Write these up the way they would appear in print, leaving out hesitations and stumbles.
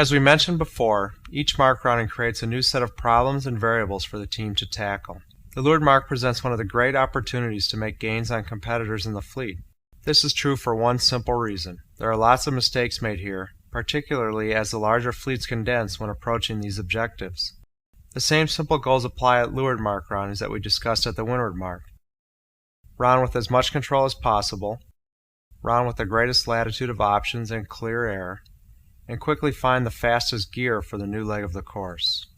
As we mentioned before, each mark rounding creates a new set of problems and variables for the team to tackle. The Leeward Mark presents one of the great opportunities to make gains on competitors in the fleet. This is true for one simple reason. There are lots of mistakes made here, particularly as the larger fleets condense when approaching these objectives. The same simple goals apply at Leeward Mark roundings that we discussed at the Windward Mark. Round with as much control as possible, round with the greatest latitude of options and clear air, and quickly find the fastest gear for the new leg of the course.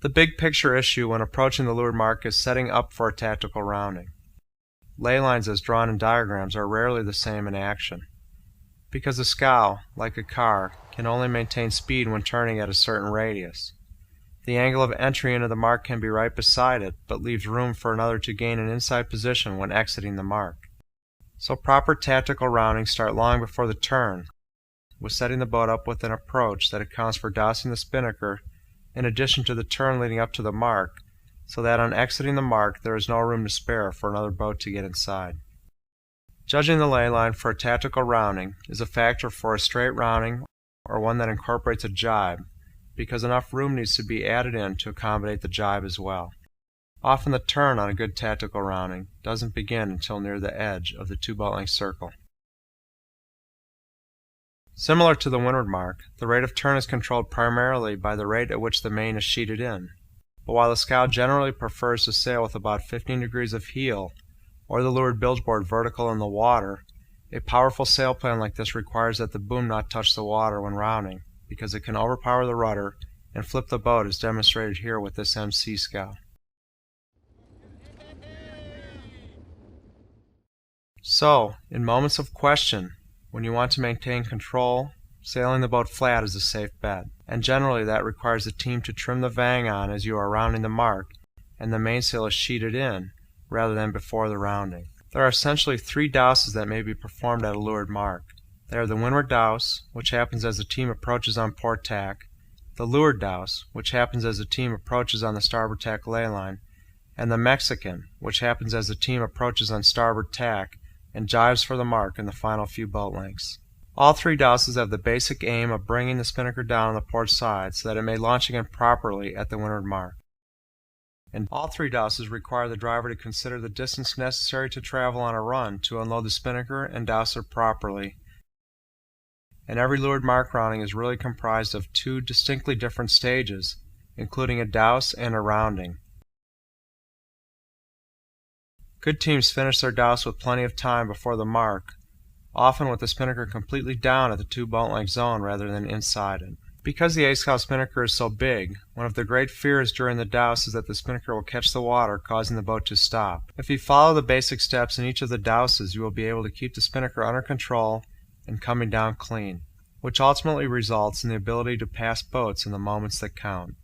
The big picture issue when approaching the Leeward Mark is setting up for a tactical rounding. Ley lines as drawn in diagrams are rarely the same in action, because a scow, like a car, can only maintain speed when turning at a certain radius. The angle of entry into the mark can be right beside it, but leaves room for another to gain an inside position when exiting the mark. So proper tactical roundings start long before the turn, with setting the boat up with an approach that accounts for dousing the spinnaker in addition to the turn leading up to the mark, so that on exiting the mark there is no room to spare for another boat to get inside. Judging the ley line for a tactical rounding is a factor for a straight rounding or one that incorporates a jibe, because enough room needs to be added in to accommodate the jibe as well. Often the turn on a good tactical rounding doesn't begin until near the edge of the 2 boat length circle. Similar to the Windward Mark, the rate of turn is controlled primarily by the rate at which the main is sheeted in. But while the scow generally prefers to sail with about 15 degrees of heel, or the leeward bilgeboard vertical in the water, a powerful sail plan like this requires that the boom not touch the water when rounding, because it can overpower the rudder and flip the boat as demonstrated here with this MC scow. So, in moments of question, when you want to maintain control, sailing the boat flat is a safe bet, and generally that requires the team to trim the vang on as you are rounding the mark, and the mainsail is sheeted in, rather than before the rounding. There are essentially 3 douses that may be performed at a Leeward Mark. They are the windward douse, which happens as the team approaches on port tack, the leeward douse, which happens as the team approaches on the starboard tack ley line, and the Mexican, which happens as the team approaches on starboard tack and jives for the mark in the final few boat lengths. All 3 douses have the basic aim of bringing the spinnaker down on the port side so that it may launch again properly at the windward mark. And all 3 douses require the driver to consider the distance necessary to travel on a run to unload the spinnaker and douse it properly. And every Leeward Mark rounding is really comprised of 2 distinctly different stages, including a douse and a rounding. Good teams finish their douse with plenty of time before the mark, often with the spinnaker completely down at the 2 boat length zone rather than inside it. Because the A-scow spinnaker is so big, one of the great fears during the douse is that the spinnaker will catch the water, causing the boat to stop. If you follow the basic steps in each of the douses, you will be able to keep the spinnaker under control and coming down clean, which ultimately results in the ability to pass boats in the moments that count.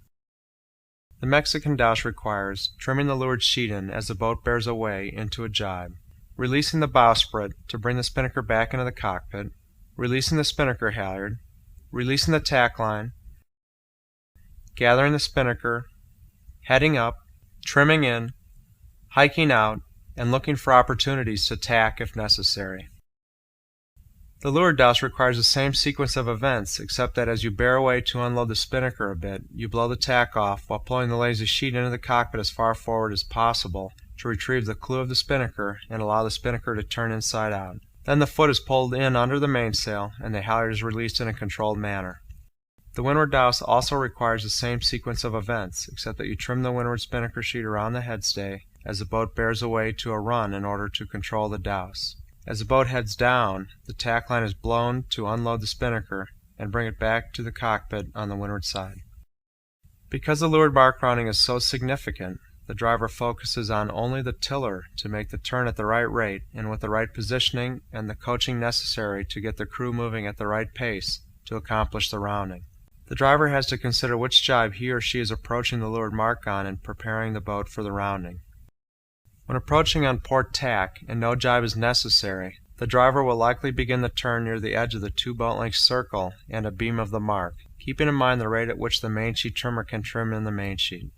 The Mexican douse requires trimming the leeward sheet in as the boat bears away into a jibe, releasing the bowsprit to bring the spinnaker back into the cockpit, releasing the spinnaker halyard, releasing the tack line, gathering the spinnaker, heading up, trimming in, hiking out, and looking for opportunities to tack if necessary. The leeward douse requires the same sequence of events, except that as you bear away to unload the spinnaker a bit, you blow the tack off while pulling the lazy sheet into the cockpit as far forward as possible to retrieve the clew of the spinnaker and allow the spinnaker to turn inside out. Then the foot is pulled in under the mainsail and the halyard is released in a controlled manner. The windward douse also requires the same sequence of events, except that you trim the windward spinnaker sheet around the headstay as the boat bears away to a run in order to control the douse. As the boat heads down, the tack line is blown to unload the spinnaker and bring it back to the cockpit on the windward side. Because the Leeward Mark rounding is so significant, the driver focuses on only the tiller to make the turn at the right rate and with the right positioning and the coaching necessary to get the crew moving at the right pace to accomplish the rounding. The driver has to consider which jibe he or she is approaching the Leeward Mark on and preparing the boat for the rounding. When approaching on port tack and no jibe is necessary, the driver will likely begin the turn near the edge of the 2 boat length circle and a beam of the mark, keeping in mind the rate at which the mainsheet trimmer can trim in the mainsheet.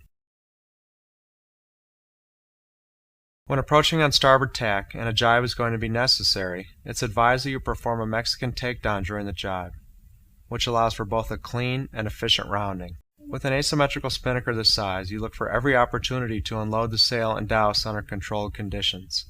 When approaching on starboard tack and a jibe is going to be necessary, it's advised that you perform a Mexican takedown during the jibe. which allows for both a clean and efficient rounding. With an asymmetrical spinnaker this size, you look for every opportunity to unload the sail and douse under controlled conditions.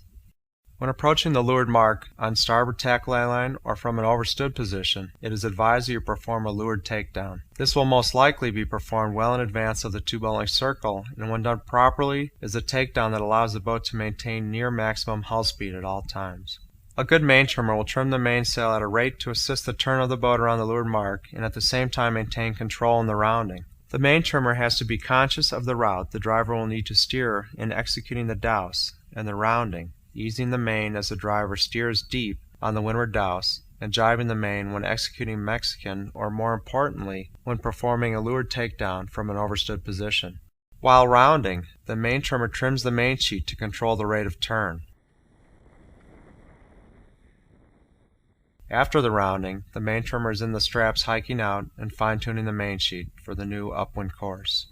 When approaching the leeward mark on starboard tackle line or from an overstood position, it is advised that you perform a leeward takedown. This will most likely be performed well in advance of the 2-boat-length circle, and when done properly, is a takedown that allows the boat to maintain near maximum hull speed at all times. A good main trimmer will trim the mainsail at a rate to assist the turn of the boat around the leeward mark and at the same time maintain control in the rounding. The main trimmer has to be conscious of the route the driver will need to steer in executing the douse, and the rounding, easing the main as the driver steers deep on the windward douse, and jibing the main when executing Mexican, or more importantly, when performing a leeward takedown from an overstood position. While rounding, the main trimmer trims the main sheet to control the rate of turn. After the rounding, the main trimmer is in the straps hiking out and fine-tuning the main sheet for the new upwind course.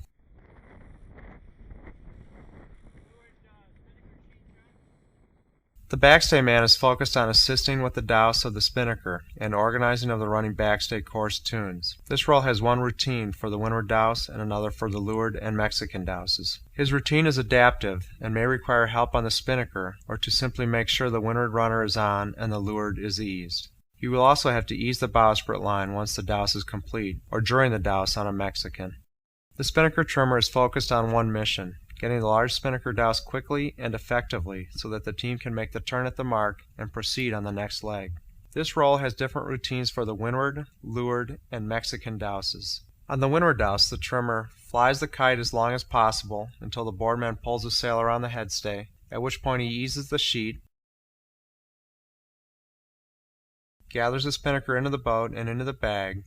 The backstay man is focused on assisting with the douse of the spinnaker and organizing of the running backstay course tunes. This role has one routine for the windward douse and another for the leeward and Mexican douses. His routine is adaptive and may require help on the spinnaker or to simply make sure the windward runner is on and the leeward is eased. You will also have to ease the bowsprit line once the douse is complete, or during the douse on a Mexican. The spinnaker trimmer is focused on one mission, getting the large spinnaker douse quickly and effectively so that the team can make the turn at the mark and proceed on the next leg. This role has different routines for the windward, leeward, and Mexican douses. On the windward douse, the trimmer flies the kite as long as possible until the boardman pulls the sail around the headstay, at which point he eases the sheet, gathers the spinnaker into the boat and into the bag,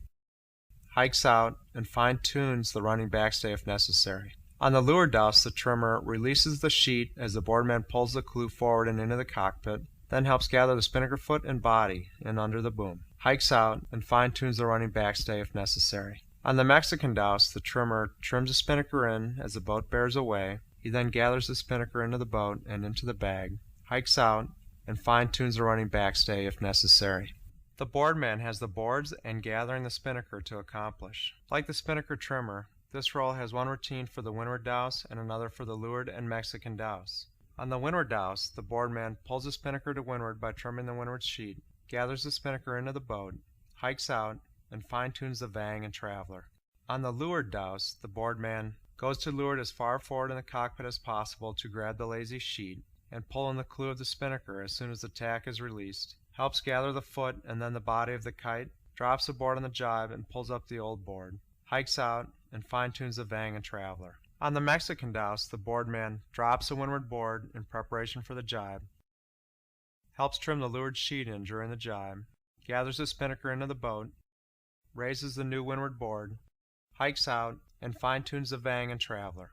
hikes out, and fine-tunes the running backstay if necessary. On the leeward douse, the trimmer releases the sheet as the boardman pulls the clew forward and into the cockpit, then helps gather the spinnaker foot and body and under the boom, hikes out, and fine-tunes the running backstay if necessary. On the Mexican douse, the trimmer trims the spinnaker in as the boat bears away. He then gathers the spinnaker into the boat and into the bag, hikes out, and fine-tunes the running backstay if necessary. The boardman has the boards and gathering the spinnaker to accomplish. Like the spinnaker trimmer, this role has one routine for the windward douse and another for the leeward and Mexican douse. On the windward douse, the boardman pulls the spinnaker to windward by trimming the windward sheet, gathers the spinnaker into the boat, hikes out, and fine-tunes the vang and traveler. On the leeward douse, the boardman goes to leeward as far forward in the cockpit as possible to grab the lazy sheet and pull in the clew of the spinnaker as soon as the tack is released, helps gather the foot and then the body of the kite, drops the board on the jibe and pulls up the old board, hikes out, and fine-tunes the vang and traveler. On the Mexican douse, the boardman drops the windward board in preparation for the jibe, helps trim the leeward sheet in during the jibe, gathers the spinnaker into the boat, raises the new windward board, hikes out, and fine-tunes the vang and traveler.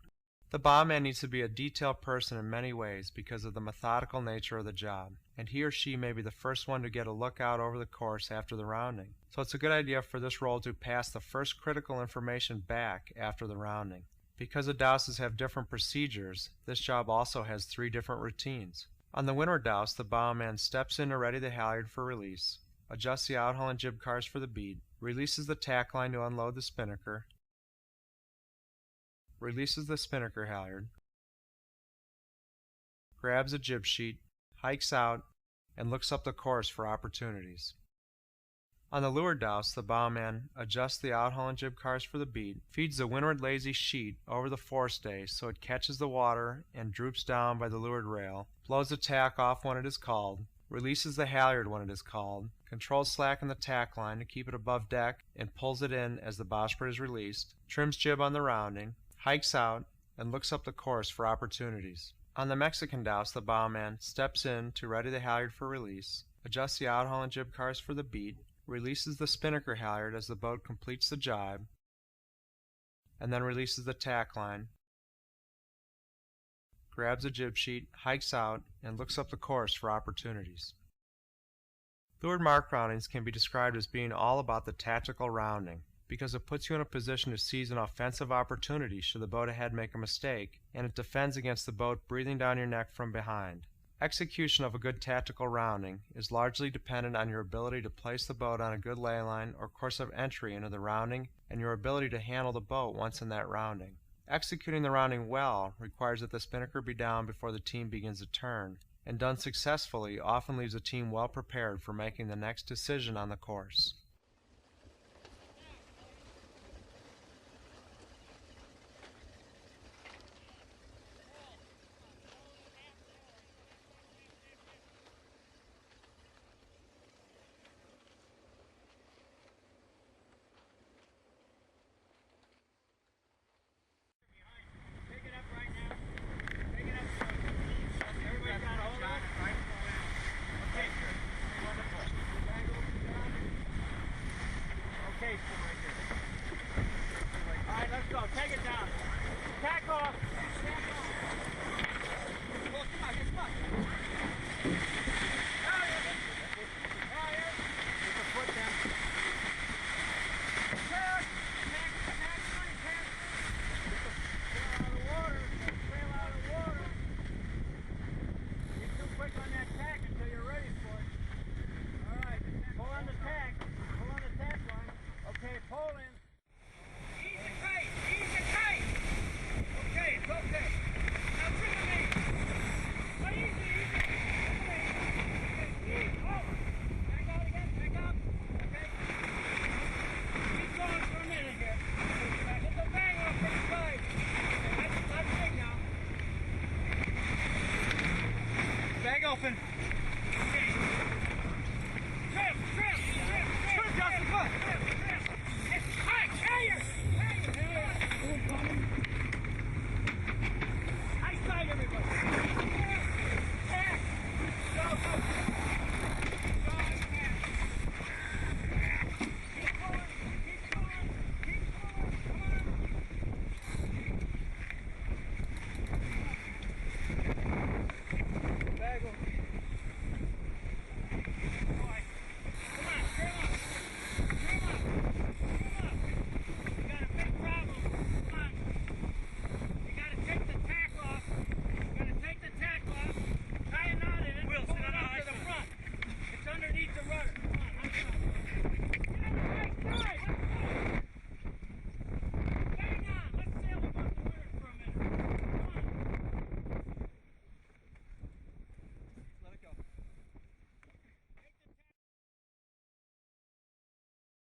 The bowman needs to be a detailed person in many ways because of the methodical nature of the job, and he or she may be the first one to get a look out over the course after the rounding. So it's a good idea for this role to pass the first critical information back after the rounding. Because the douses have different procedures, this job also has 3 different routines. On the windward douse, the bowman steps in to ready the halyard for release, adjusts the outhaul and jib cars for the beat, releases the tack line to unload the spinnaker, releases the spinnaker halyard, grabs a jib sheet, hikes out, and looks up the course for opportunities. On the leeward douse, the bowman adjusts the outhaul and jib cars for the beat, feeds the windward lazy sheet over the forestay so it catches the water and droops down by the leeward rail, blows the tack off when it is called, releases the halyard when it is called, controls slack in the tack line to keep it above deck, and pulls it in as the bowsprit is released, trims jib on the rounding, hikes out, and looks up the course for opportunities. On the Mexican douse, the bowman steps in to ready the halyard for release, adjusts the outhaul and jib cars for the beat, releases the spinnaker halyard as the boat completes the jibe, and then releases the tack line, grabs a jib sheet, hikes out, and looks up the course for opportunities. Leeward mark roundings can be described as being all about the tactical rounding, because it puts you in a position to seize an offensive opportunity should the boat ahead make a mistake, and it defends against the boat breathing down your neck from behind. Execution of a good tactical rounding is largely dependent on your ability to place the boat on a good ley line or course of entry into the rounding and your ability to handle the boat once in that rounding. Executing the rounding well requires that the spinnaker be down before the team begins to turn, and done successfully often leaves a team well prepared for making the next decision on the course.